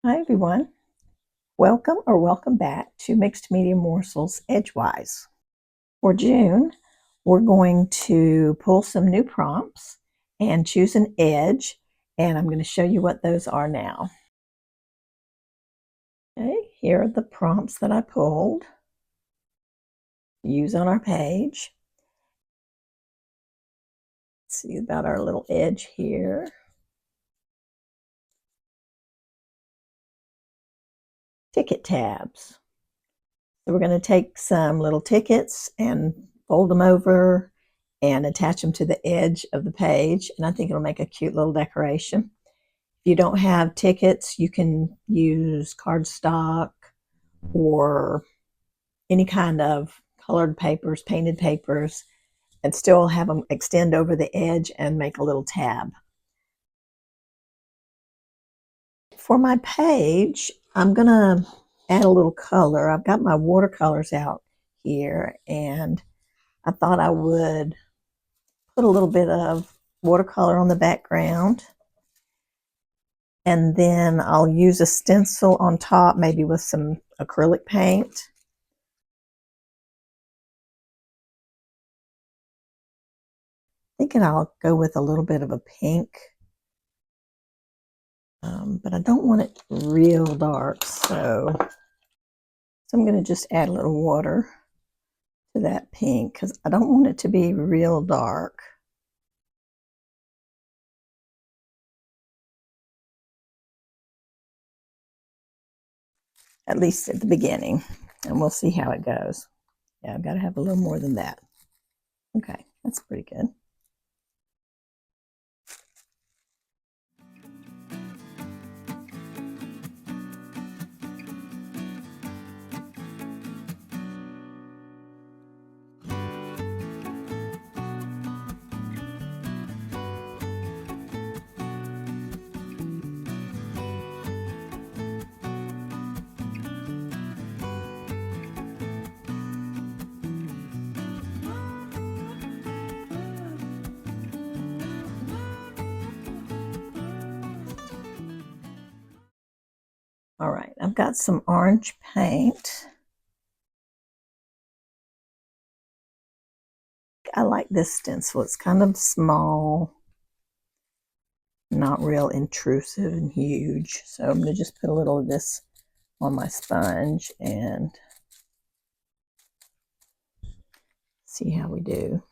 Hi everyone, welcome back to Mixed Media Morsels Edgewise. For June, we're going to pull some new prompts and choose an edge, and I'm going to show you what those are now. Okay, here are the prompts that I pulled to use on our page. Let's see about our little edge here. Ticket tabs. So we're going to take some little tickets and fold them over and attach them to the edge of the page, and I think it'll make a cute little decoration. If you don't have tickets, you can use cardstock or any kind of colored papers, painted papers, and still have them extend over the edge and make a little tab. For my page, I'm gonna add a little color. I've got my watercolors out here, and I thought I would put a little bit of watercolor on the background, and then I'll use a stencil on top, maybe with some acrylic paint. Thinking I'll go with a little bit of a pink, but I don't want it real dark, so I'm going to just add a little water to that pink because I don't want it to be real dark. At least at the beginning, and we'll see how it goes. Yeah, I've got to have a little more than that. Okay, that's pretty good. All right, I've got some orange paint. I like this stencil. It's kind of small, not real intrusive and huge. So I'm going to just put a little of this on my sponge and see how we do.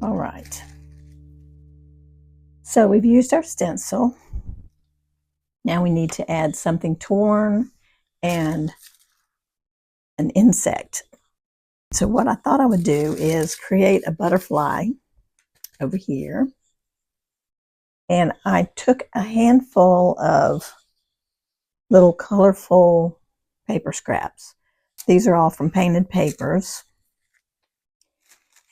All right. So we've used our stencil. Now we need to add something torn and an insect. So what I thought I would do is create a butterfly over here. And I took a handful of little colorful paper scraps. These are all from painted papers.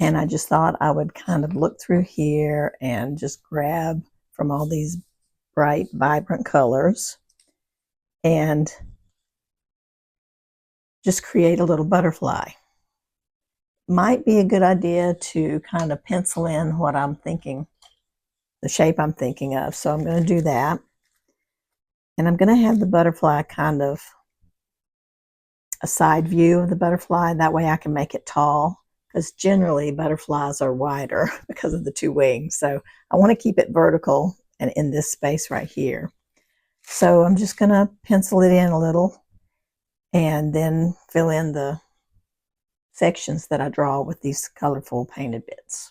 And I just thought I would kind of look through here and just grab from all these bright, vibrant colors and just create a little butterfly. Might be a good idea to kind of pencil in what I'm thinking, the shape I'm thinking of. So I'm going to do that. And I'm going to have the butterfly kind of a side view of the butterfly. That way I can make it tall, because generally butterflies are wider because of the two wings. So I want to keep it vertical and in this space right here. So I'm just going to pencil it in a little and then fill in the sections that I draw with these colorful painted bits.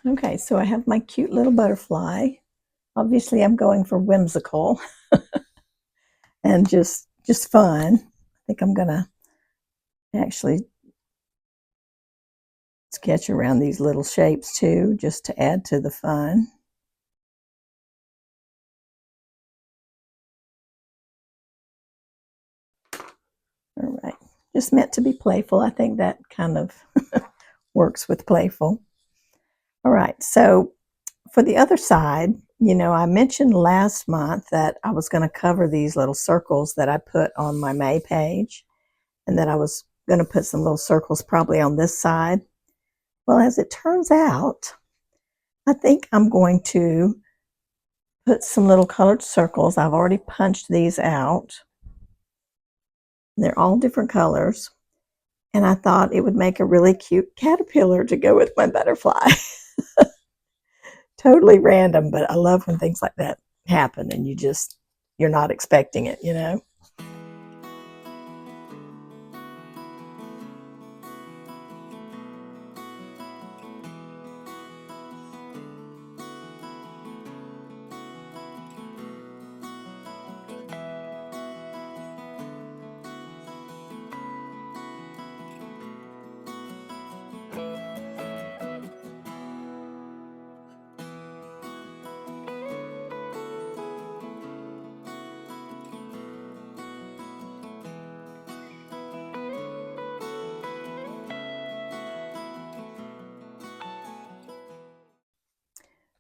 Okay, so I have my cute little butterfly. Obviously, I'm going for whimsical and just fun. I think I'm gonna actually sketch around these little shapes too, just to add to the fun. All right, just meant to be playful. I think that kind of works with playful. All right, so for the other side, you know, I mentioned last month that I was going to cover these little circles that I put on my May page, and that I was going to put some little circles probably on this side. Well, as it turns out, I think I'm going to put some little colored circles. I've already punched these out. They're all different colors, and I thought it would make a really cute caterpillar to go with my butterfly. Totally random, but I love when things like that happen and you're not expecting it, you know?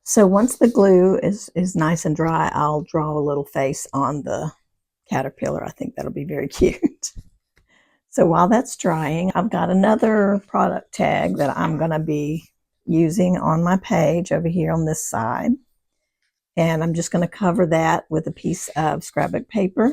So once the glue is nice and dry, I'll draw a little face on the caterpillar. I think that'll be very cute. So while that's drying, I've got another product tag that I'm going to be using on my page over here on this side. And I'm just going to cover that with a piece of scrapbook paper.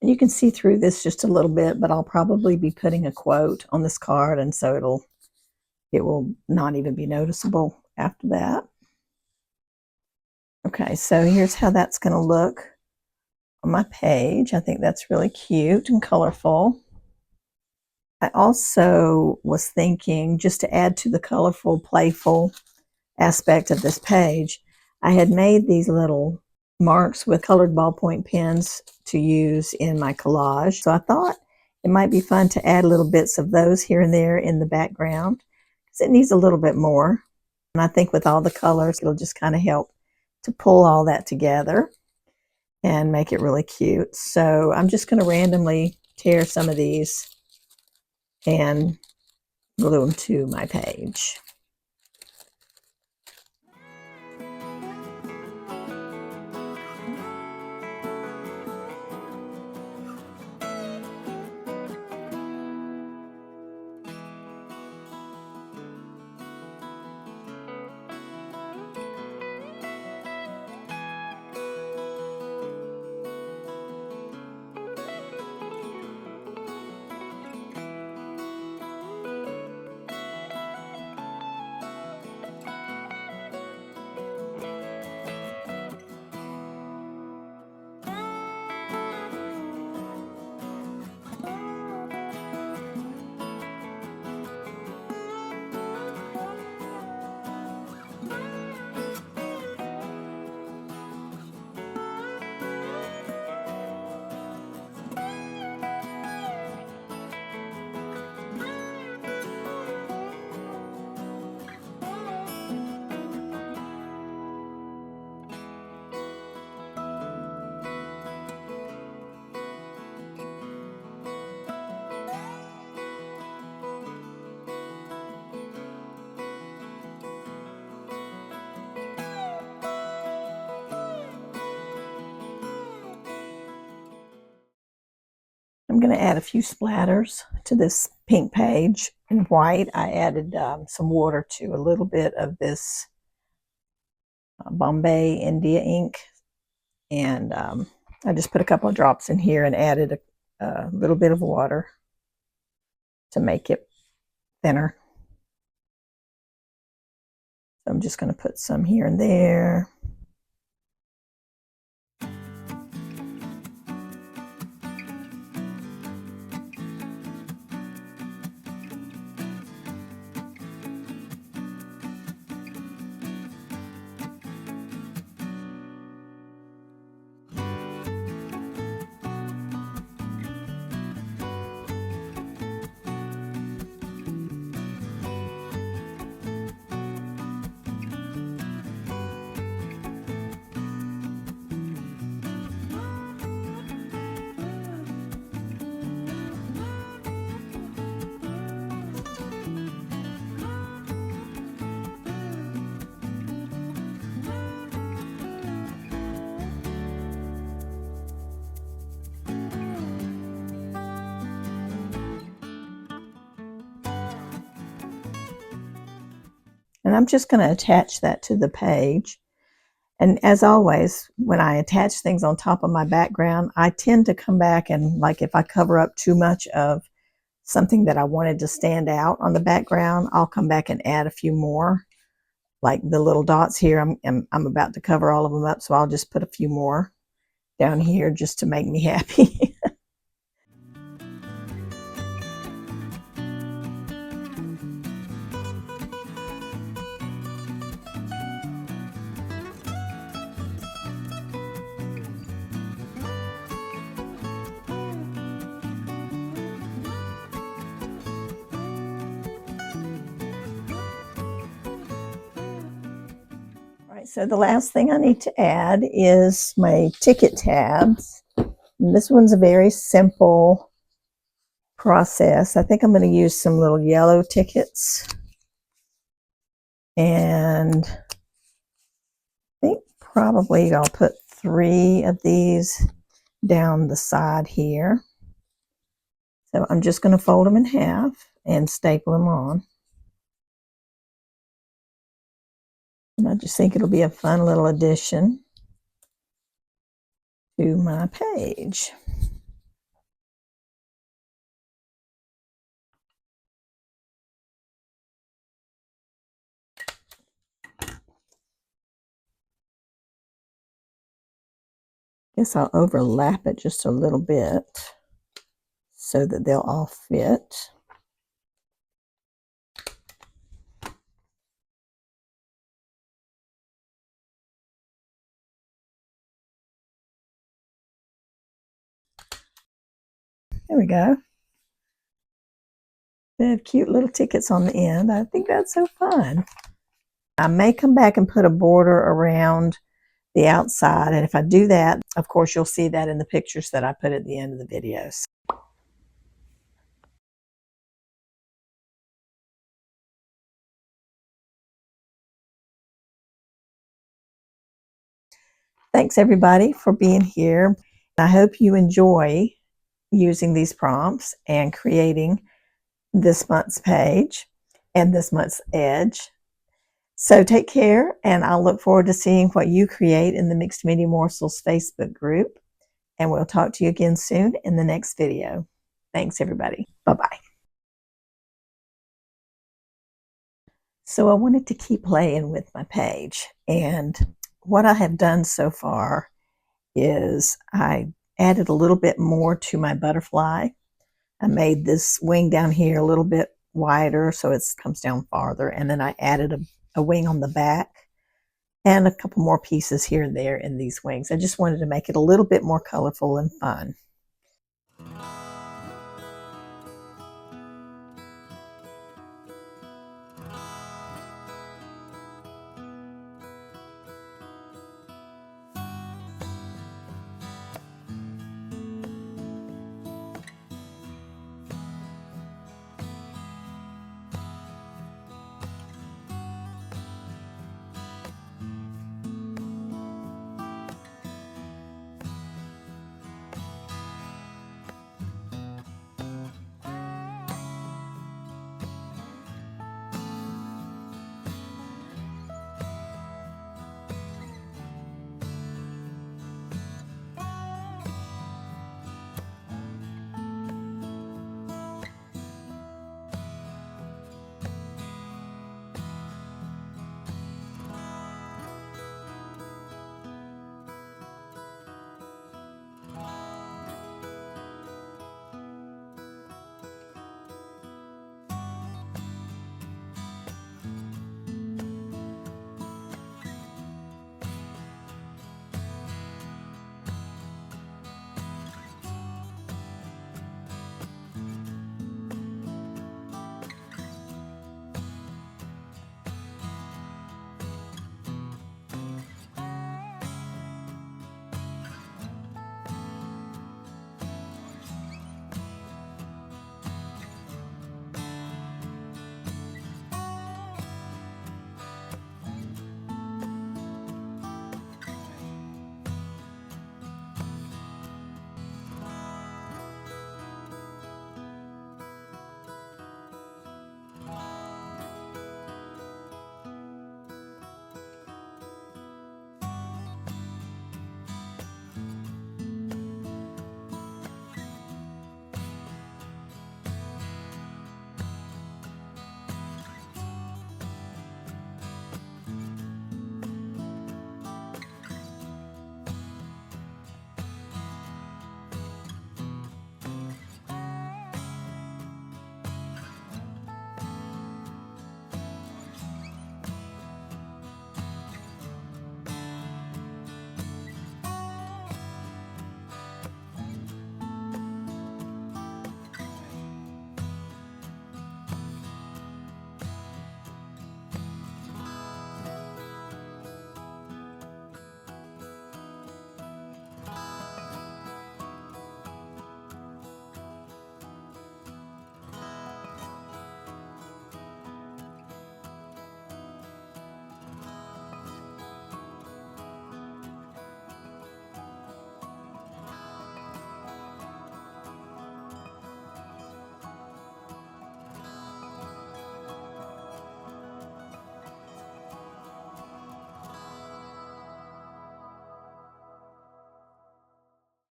And you can see through this just a little bit, but I'll probably be putting a quote on this card, and so it will not even be noticeable after that. Okay, so here's how that's going to look on my page. I think that's really cute and colorful. I also was thinking, just to add to the colorful, playful aspect of this page, I had made these little marks with colored ballpoint pens to use in my collage. So I thought it might be fun to add little bits of those here and there in the background, because it needs a little bit more. And I think with all the colors, it'll just kind of help to pull all that together and make it really cute. So I'm just going to randomly tear some of these and glue them to my page. I'm going to add a few splatters to this pink page in white. I added some water to a little bit of this Bombay India ink, and I just put a couple of drops in here and added a little bit of water to make it thinner. So I'm just going to put some here and there. And I'm just going to attach that to the page. And as always, when I attach things on top of my background, I tend to come back and, like, if I cover up too much of something that I wanted to stand out on the background, I'll come back and add a few more. Like the little dots here, I'm about to cover all of them up, so I'll just put a few more down here just to make me happy. So the last thing I need to add is my ticket tabs. And this one's a very simple process. I think I'm going to use some little yellow tickets. And I think probably I'll put 3 of these down the side here. So I'm just going to fold them in half and staple them on. And I just think it'll be a fun little addition to my page. Guess I'll overlap it just a little bit so that they'll all fit. There we go. They have cute little tickets on the end. I think that's so fun. I may come back and put a border around the outside, and if I do that, of course, you'll see that in the pictures that I put at the end of the videos. Thanks everybody for being here. I hope you enjoy using these prompts and creating this month's page and this month's edge. So take care, and I'll look forward to seeing what you create in the Mixed Media Morsels Facebook group. And we'll talk to you again soon in the next video. Thanks everybody. Bye-bye. So I wanted to keep playing with my page, and what I have done so far is I added a little bit more to my butterfly. I made this wing down here a little bit wider so it comes down farther, and then I added a wing on the back and a couple more pieces here and there in these wings. I just wanted to make it a little bit more colorful and fun.